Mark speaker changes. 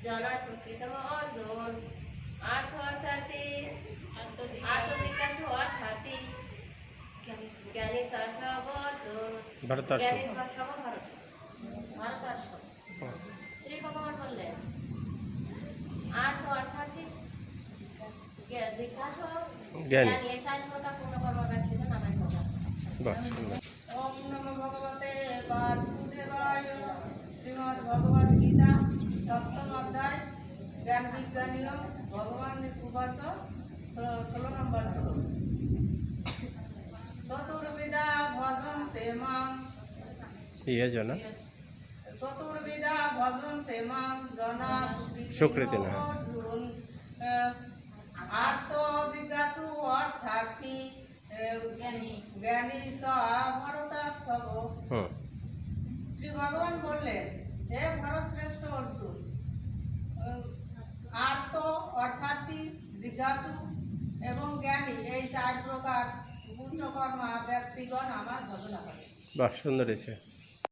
Speaker 1: জানা সুকৃতম অর্জন আর্থ অর্থাৎ আত্মবিকাশ অর্থাৎ জ্ঞানী শাসক অর্জন জ্ঞানী শাসক ভারতবর্ষ শ্রী ভগবান বললেন আর্থ অর্থাৎ বিকাশ জ্ঞানী এই চার প্রকার পূর্ণ কর্ম ব্যক্তিদের নামে কথা।
Speaker 2: ওম নমো ভগবতে বাসুদেবায়। শ্রীমদ্ ভগবদ গীতা সপ্তম অধ্যায় জ্ঞান বিজ্ঞানী ভগবান উপাস 16 নম্বর শ্লোক। চতুর্বিধা ভজন্তে মাম চতুর্বিধা ভজন্তে মাম জনা সুকৃতিন আর্ত জিজ্ঞাসু অর্থার্থী জ্ঞানী স ভারতার্ষভ। শ্রী ভগবান বললেন, হে ভারত শ্রেষ্ঠ অর্জুন, আর্ত অর্থার্থী, জিজ্ঞাসু এবং জ্ঞানী এই চার প্রকার পুণ্যকর্মা ব্যক্তিগণ আমার ভজনা করে।
Speaker 3: বাহ, সুন্দর হয়েছে।